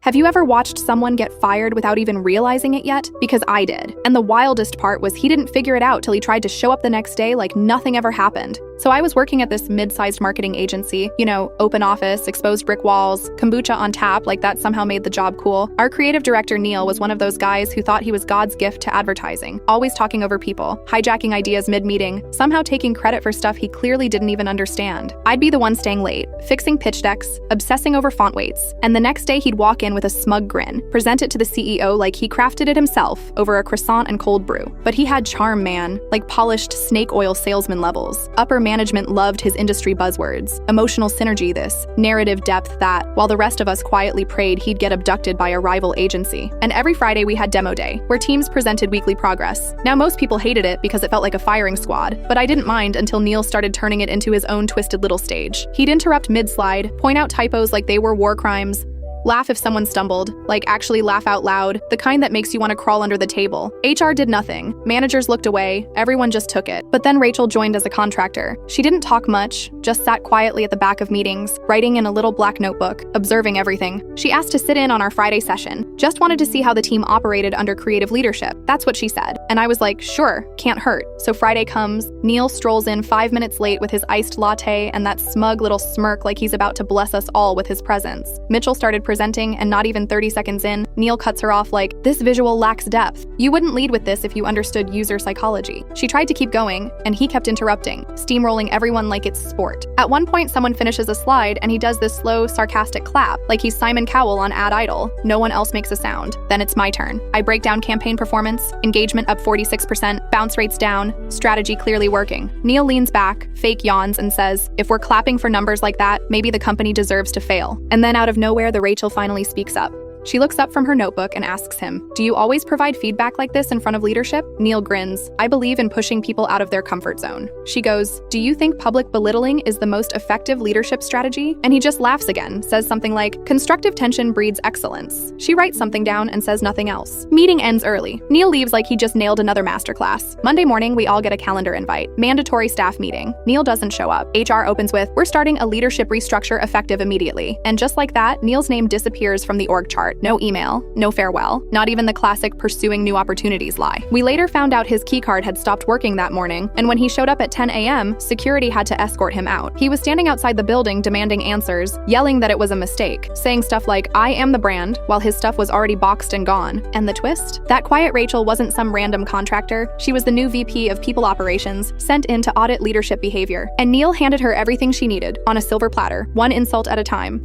Have you ever watched someone get fired without even realizing it yet? Because I did. And the wildest part was he didn't figure it out till he tried to show up the next day like nothing ever happened. So I was working at this mid-sized marketing agency, open office, exposed brick walls, kombucha on tap, like that somehow made the job cool. Our creative director, Neil, was one of those guys who thought he was God's gift to advertising, always talking over people, hijacking ideas mid-meeting, somehow taking credit for stuff he clearly didn't even understand. I'd be the one staying late, fixing pitch decks, obsessing over font weights, and the next day he'd walk in with a smug grin, present it to the CEO like he crafted it himself over a croissant and cold brew. But he had charm, man, like polished snake oil salesman levels. Upper management loved his industry buzzwords. Emotional synergy this, narrative depth that, while the rest of us quietly prayed he'd get abducted by a rival agency. And every Friday we had demo day, where teams presented weekly progress. Now most people hated it because it felt like a firing squad, but I didn't mind until Neil started turning it into his own twisted little stage. He'd interrupt mid-slide, point out typos like they were war crimes, laugh if someone stumbled, like actually laugh out loud, the kind that makes you want to crawl under the table. HR did nothing. Managers looked away. Everyone just took it. But then Rachel joined as a contractor. She didn't talk much, just sat quietly at the back of meetings, writing in a little black notebook, observing everything. She asked to sit in on our Friday session, just wanted to see how the team operated under creative leadership. That's what she said. And I was like, sure, can't hurt. So Friday comes, Neil strolls in 5 minutes late with his iced latte and that smug little smirk like he's about to bless us all with his presence. Mitchell started presenting, and not even 30 seconds in, Neil cuts her off like, "This visual lacks depth. You wouldn't lead with this if you understood user psychology." She tried to keep going, and he kept interrupting, steamrolling everyone like it's sport. At one point, someone finishes a slide, and he does this slow, sarcastic clap, like he's Simon Cowell on Ad Idol. No one else makes a sound. Then it's my turn. I break down campaign performance, engagement up 46%, bounce rates down, strategy clearly working. Neil leans back, fake yawns, and says, "If we're clapping for numbers like that, maybe the company deserves to fail." And then out of nowhere, the Rachel finally speaks up. She looks up from her notebook and asks him, "Do you always provide feedback like this in front of leadership?" Neil grins. "I believe in pushing people out of their comfort zone." She goes, "Do you think public belittling is the most effective leadership strategy?" And he just laughs again, says something like, "Constructive tension breeds excellence." She writes something down and says nothing else. Meeting ends early. Neil leaves like he just nailed another masterclass. Monday morning, we all get a calendar invite. Mandatory staff meeting. Neil doesn't show up. HR opens with, "We're starting a leadership restructure effective immediately." And just like that, Neil's name disappears from the org chart. No email, no farewell, not even the classic pursuing new opportunities lie. We later found out his keycard had stopped working that morning, and when he showed up at 10 a.m., security had to escort him out. He was standing outside the building demanding answers, yelling that it was a mistake, saying stuff like, "I am the brand," while his stuff was already boxed and gone. And the twist? That quiet Rachel wasn't some random contractor. She was the new VP of People Operations, sent in to audit leadership behavior. And Neil handed her everything she needed, on a silver platter, one insult at a time.